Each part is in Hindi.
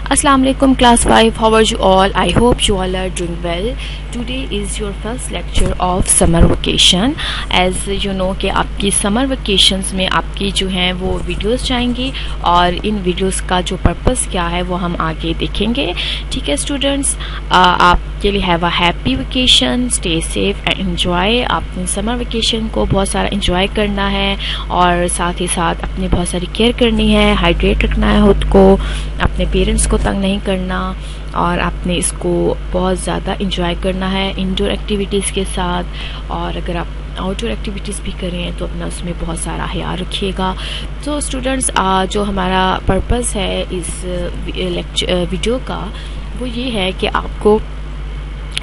Assalamu alaikum class 5. How are you all? I hope you all are doing well. Today is your first lecture of summer vacation. As you know कि आपकी summer vacations में आपकी जो हैं वो वीडियोस जाएंगी और इन वीडियोस का जो पर्पस क्या है वो हम आगे देखेंगे. ठीक है स्टूडेंट्स, आपके लिए have a happy vacation, stay safe and enjoy. आपने समर वेकेशन को बहुत सारा एंजॉय करना है और साथ ही साथ अपनी बहुत सारी केयर करनी है, हाइड्रेट रखना है खुद को, अपने पेरेंट्स को तंग नहीं करना और आपने इसको बहुत ज़्यादा इंजॉय करना है इंडोर एक्टिविटीज़ के साथ. और अगर आप आउटडोर एक्टिविटीज़ भी करें तो अपना उसमें बहुत सारा ख्याल रखिएगा. तो स्टूडेंट्स, जो हमारा पर्पस है इस वीडियो का वो ये है कि आपको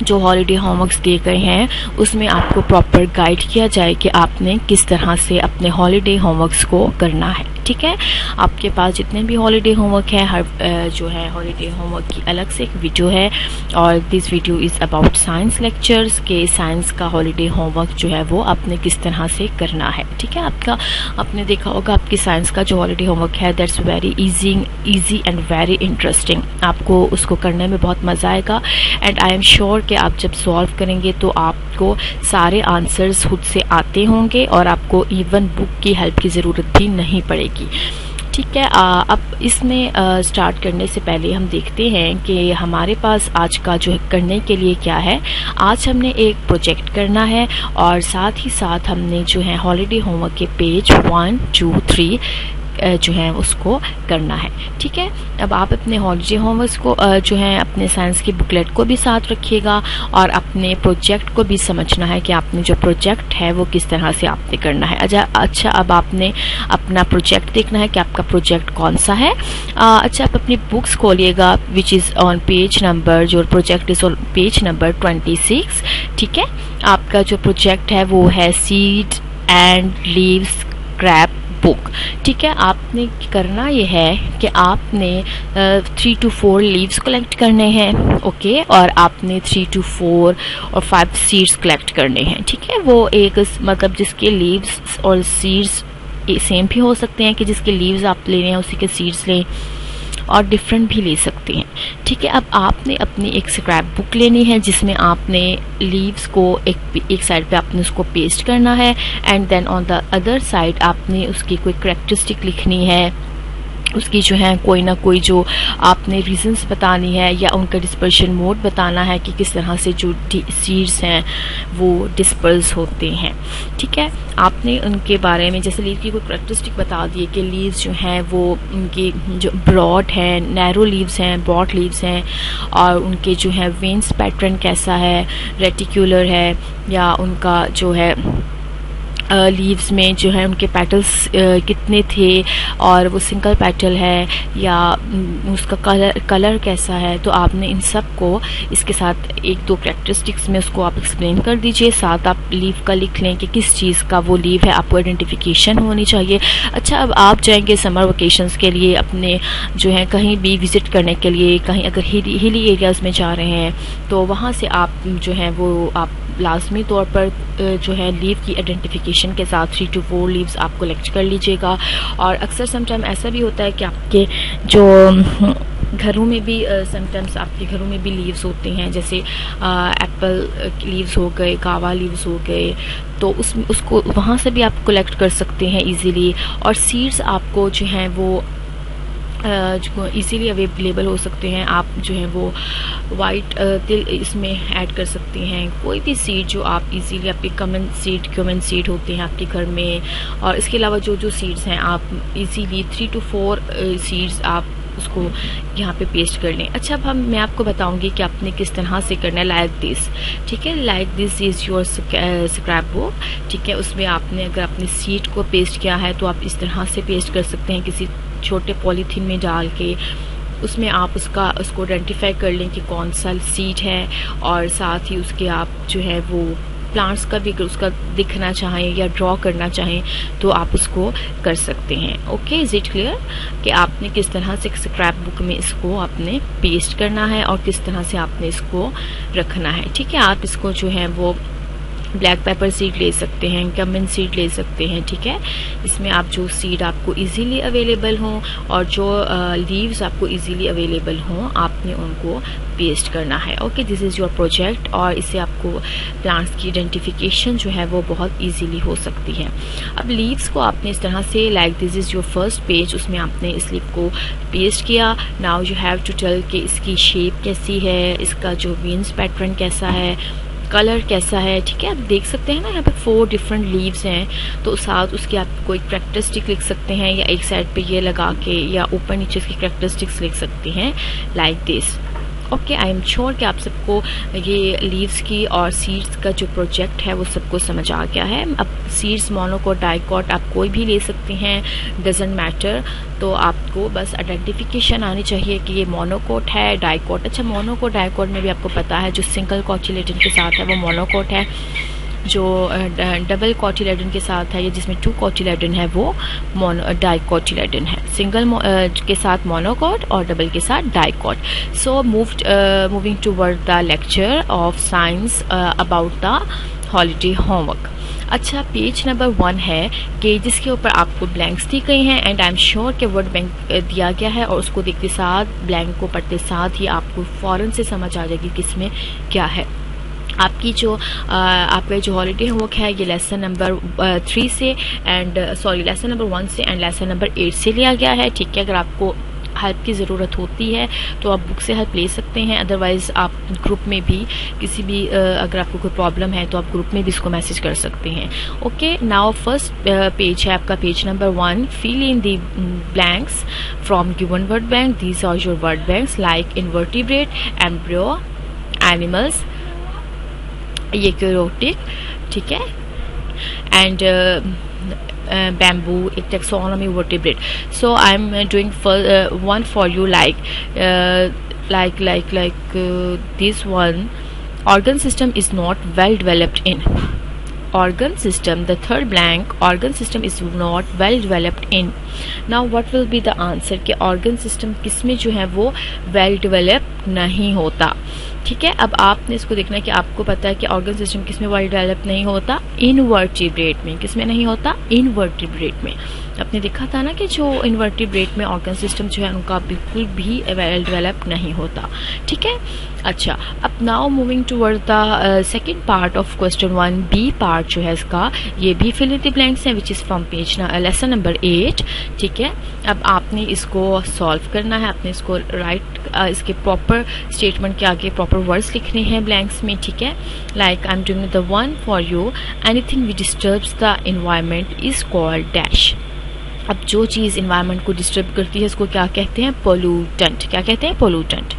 जो हॉलीडे होमवर्क्स दिए गए हैं उसमें आपको प्रॉपर गाइड किया जाए कि आपने किस तरह से अपने हॉलीडे होमवर्क्स को करना है. ठीक है, आपके पास जितने भी हॉलीडे होमवर्क है, हर जो है हॉलीडे होमवर्क की अलग से एक वीडियो है. और this video is about science lectures के साइंस का हॉलीडे होमवर्क जो है वो आपने किस तरह से करना है. ठीक है, आपने देखा होगा आपकी साइंस का जो हॉलीडे होमवर्क है that's very easy and very interesting. आपको उसको करने में बहुत मज़ा आएगा एंड आई एम श्योर कि आप जब सॉल्व करेंगे तो आपको सारे आंसर्स खुद से आते होंगे और आपको इवन बुक की हेल्प की ज़रूरत भी नहीं पड़ेगी. ठीक है, अब इसमें स्टार्ट करने से पहले हम देखते हैं कि हमारे पास आज का जो करने के लिए क्या है. आज हमने एक प्रोजेक्ट करना है और साथ ही साथ हमने जो है हॉलीडे होमवर्क के पेज 1, 2, 3 जो है उसको करना है. ठीक है, अब आप अपने हॉलीडे होमवर्क को जो है अपने साइंस की बुकलेट को भी साथ रखिएगा और अपने प्रोजेक्ट को भी समझना है कि आपने जो प्रोजेक्ट है वो किस तरह से आपने करना है. अच्छा, अब आपने अपना प्रोजेक्ट देखना है कि आपका प्रोजेक्ट कौन सा है. अच्छा, आप अपनी बुक्स खोलिएगा which is on page number, जो project is on page number 26. ठीक है, आपका जो प्रोजेक्ट है वो है seed and leaves scrap book. ठीक है, आपने करना ये है कि आपने 3 to 4 लीव्स कलेक्ट करने हैं. ओके, और आपने 3 to 4 और 5 सीड्स कलेक्ट करने हैं. ठीक है, वो एक मतलब जिसके लीव्स और सीड्स सेम भी हो सकते हैं कि जिसके लीव्स आप ले रहे हैं उसी के सीड्स लें और डिफरेंट भी ले सकते हैं. ठीक है, अब आपने अपनी एक स्क्रैप बुक लेनी है जिसमें आपने लीव्स को एक साइड पे आपने उसको पेस्ट करना है and then on the other side आपने उसकी कोई करैक्टरिस्टिक लिखनी है, उसकी जो है कोई ना कोई जो आपने रीजंस बतानी है या उनका डिस्पर्शन मोड बताना है कि किस तरह से जो सीड्स हैं वो डिस्पर्स होते हैं. ठीक है, आपने उनके बारे में जैसे लीव की कोई करैक्टरिस्टिक बता दी कि लीव्स जो हैं वो उनके जो ब्रॉड हैं, नैरो लीव्स हैं, ब्रॉड लीव्स हैं और उनके जो है वेन्स पैटर्न कैसा है, रेटिकुलर है या उनका जो है लीव्स में जो है उनके पेटल्स कितने थे और वो सिंगल पेटल है या उसका कलर कैसा है. तो आपने इन सब को इसके साथ 1-2 करैक्टरिस्टिक्स में उसको आप एक्सप्लेन कर दीजिए. साथ आप लीव का लिख लें कि किस चीज़ का वो लीव है, आपको आइडेंटिफिकेशन होनी चाहिए. अच्छा, अब आप जाएंगे समर वेकेशंस के लिए अपने जो है कहीं भी विज़िट करने के लिए, कहीं अगर हिली एरियाज़ में जा रहे हैं तो वहाँ से आप जो है वो आप लाजमी तौर पर जो है लीव की आइडेंटिफिकेशन के साथ 3 to 4 लीव्स आप कलेक्ट कर लीजिएगा. और अक्सर समटाइम ऐसा भी होता है कि आपके जो घरों में भी समटाइम्स आपके घरों में भी लीव्स होते हैं, जैसे एप्पल लीव्स हो गए, गावा लीव्स हो गए, तो उसको वहाँ से भी आप कलेक्ट कर सकते हैं इजीली. और सीड्स आपको जो हैं वो जो इजीली अवेलेबल हो सकते हैं. आप जो है वो वाइट तिल इसमें ऐड कर सकते हैं, कोई भी सीड जो आप इजीली आपके कॉमन सीड होते हैं आपके घर में. और इसके अलावा जो सीड्स हैं आप इजीली 3 to 4 सीड्स आप उसको यहाँ पे पेस्ट कर लें. अच्छा, अब मैं आपको बताऊंगी कि आपने किस तरह से करना है. Like this. ठीक है, like this is your scrap book. ठीक है, उसमें आपने अगर अपनी सीड को पेस्ट किया है तो आप इस तरह से पेस्ट कर सकते हैं किसी छोटे पॉलीथीन में डाल के. उसमें आप उसको आइडेंटिफाई कर लें कि कौन सा सीड है और साथ ही उसके आप जो है वो प्लांट्स का भी अगर उसका दिखना चाहें या ड्रॉ करना चाहें तो आप उसको कर सकते हैं. ओके, इज इट क्लियर कि आपने किस तरह से स्क्रैप बुक में इसको आपने पेस्ट करना है और किस तरह से आपने इसको रखना है. ठीक है, आप इसको जो है वो ब्लैक पेपर सीड ले सकते हैं, कमिन सीड ले सकते हैं, ठीक है। इसमें आप जो सीड आपको इजीली अवेलेबल हों और जो लीव्स आपको इजीली अवेलेबल हों, आपने उनको पेस्ट करना है। Okay, this is your project और इससे आपको प्लांट्स की आइडेंटिफिकेशन जो है वो बहुत इजीली हो सकती है। अब लीव्स को आपने इस तरह से, like this is your first page, उसमें आपने इस लीव को पेस्ट किया। Now you have to tell कि इसकी शेप कैसी है, इसका जो वेन्स पैटर्न कैसा है, कलर कैसा है, ठीक है। आप देख सकते हैं ना यहाँ पे 4 डिफरेंट लीव्स हैं, तो साथ उसकी आप कोई कैरेक्टरिस्टिक लिख सकते हैं या एक साइड पे ये लगा के या ऊपर नीचे इसकी कैरेक्टरिस्टिक्स लिख सकते हैं, like this. Okay, I am sure कि आप सबको ये लीव्स की और सीड्स का जो प्रोजेक्ट है वो सबको समझ आ गया है। अब सीड्स मोनोकोट डाइकोट आप कोई भी ले सकते हैं, डजेंट मैटर। तो आपको बस आइडेंटिफिकेशन आनी चाहिए कि ये मोनोकोट है, डाइकोट। अच्छा, मोनोकोट डाइकोट में भी आपको पता है जो सिंगल कोटिलेडन के साथ है वो मोनोकोट है, जो डबल कोटिलेडन के साथ है या जिसमें 2 कोटिलेडन है वो डाइकोटिलेडन है। सिंगल के साथ मोनोकोट और डबल के साथ dicot. So moving toward the lecture of science about the holiday homework. अच्छा, पेज नंबर 1 है कि जिसके ऊपर आपको ब्लैंक्स दी गई हैं एंड आई एम श्योर कि वर्ड बैंक दिया गया है और उसको देखते साथ, ब्लैंक को पढ़ते साथ ही आपको फ़ौरन से समझ आ जाएगी किसमें क्या है। आपकी जो आपका जो हॉलीडे होमवर्क है ये लेसन नंबर 3 से लेसन नंबर 1 से एंड लेसन नंबर 8 से लिया गया है, ठीक है। अगर आपको हेल्प की ज़रूरत होती है तो आप बुक से हेल्प ले सकते हैं, अदरवाइज़ आप ग्रुप में भी किसी भी अगर आपको कोई प्रॉब्लम है तो आप ग्रुप में भी इसको मैसेज कर सकते हैं। ओके, नाउ फर्स्ट पेज है आपका page number 1। Fill in the blanks from given word bank. These are your word banks like invertebrate, embryo, animals, eukaryotic, ठीक है, and bamboo, taxonomy, vertebrate. So I'm doing one for you, like this one. Organ system is not well developed in. Organ system, the third blank, organ system is not well developed in. Now what will be the answer कि organ system किसमें जो है वो well developed नहीं होता, ठीक है। अब आपने इसको देखना है कि आपको पता है कि ऑर्गन सिस्टम किसमें वेल डेवलप नहीं होता, इनवर्टिब्रेट में। किसमें नहीं होता, इनवर्टिब्रेट में। आपने देखा था ना कि जो इनवर्टिब्रेट में ऑर्गन सिस्टम जो है उनका बिल्कुल भी वेल डेवलप नहीं होता, ठीक है। अच्छा, अब now moving toward the second part of question 1, B part जो है इसका, ये भी फिल इन द ब्लैंक्स है which is from page lesson number 8, ठीक है। अब आपने इसको सॉल्व करना है, आपने इसको इसके प्रॉपर स्टेटमेंट के आगे प्रॉपर वर्ड्स लिखने हैं ब्लैंक्स में, ठीक है। Like I am doing the one for you, anything which disturbs the environment is called dash. अब जो चीज़ इन्वायरमेंट को डिस्टर्ब करती है उसको क्या कहते हैं, पोल्यूटेंट। क्या कहते हैं, पोल्यूटेंट,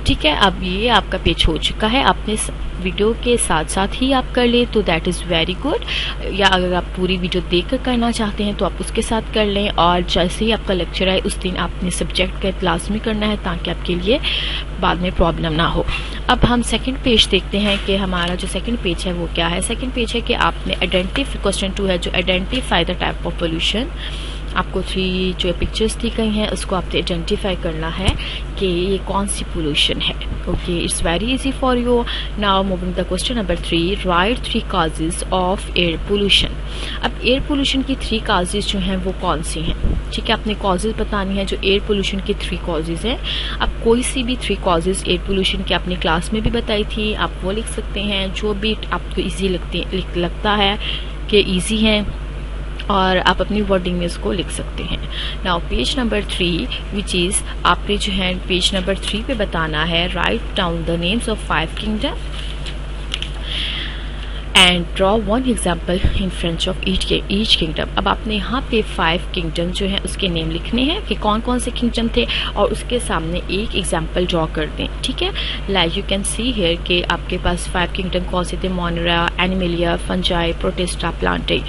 ठीक है। अब ये आपका पेज हो चुका है, आपने वीडियो के साथ साथ ही आप कर ले तो दैट इज़ वेरी गुड, या अगर आप पूरी वीडियो देख कर करना चाहते हैं तो आप उसके साथ कर लें, और जैसे ही आपका लेक्चर आए उस दिन आपने सब्जेक्ट का क्लास में करना है ताकि आपके लिए बाद में प्रॉब्लम ना हो। अब हम सेकंड पेज देखते हैं कि हमारा जो सेकंड पेज है वो क्या है। सेकंड पेज है कि आपने आइडेंटिफाई, क्वेश्चन 2 है जो identify the type of pollution. आपको 3 जो पिक्चर्स दी गई हैं उसको आपने आइडेंटिफाई करना है कि ये कौन सी पोल्यूशन है। Okay, it's very easy for you. Now moving the question number 3, right 3 causes of air pollution. अब एयर पोल्यूशन की 3 काजेज जो हैं वो कौन सी हैं, ठीक है। आपने कॉजेज बतानी है जो एयर पोल्यूशन की 3 कॉजेज हैं। अब कोई सी भी 3 कॉजेज एयर पोल्यूशन की आपने क्लास में भी बताई थी, आप वो लिख सकते हैं, जो भी आपको ईजी लगता है कि ईजी है, और आप अपनी वर्डिंग में इसको लिख सकते हैं। Now page number 3 which is, आपने जो है पेज नंबर 3 पे बताना है, write down the names of 5 kingdom and draw 1 example in French of each kingdom. अब आपने यहाँ पे 5 किंगडम जो है उसके नेम लिखने हैं कि कौन कौन से किंगडम थे और उसके सामने एक एग्जाम्पल ड्रॉ कर दें, ठीक है। Like you can see here कि आपके पास 5 किंगडम कौन से थे, Monera, animalia, fungi, protista, Plantae.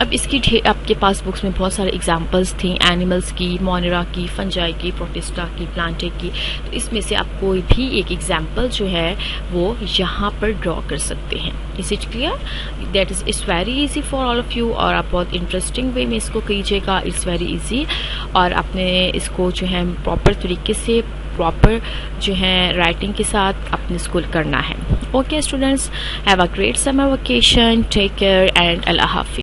अब इसकी आपके पास बुक्स में बहुत सारे एग्जाम्पल्स थी, एनिमल्स की, मोनेरा की, फंजाई की, प्रोटिस्टा की, प्लांटे की। तो इसमें से आप कोई भी एक एग्जाम्पल जो है वो यहाँ पर ड्रॉ कर सकते हैं। Is it clear? That is it's very easy for all of you, और आप बहुत इंटरेस्टिंग वे में इसको कीजिएगा। इट्स वेरी इजी, और आपने इसको जो है प्रॉपर तरीके से, प्रॉपर जो है राइटिंग के साथ अपने इसको करना है। Okay students, have a great summer vacation. Take care and Allah Hafiz.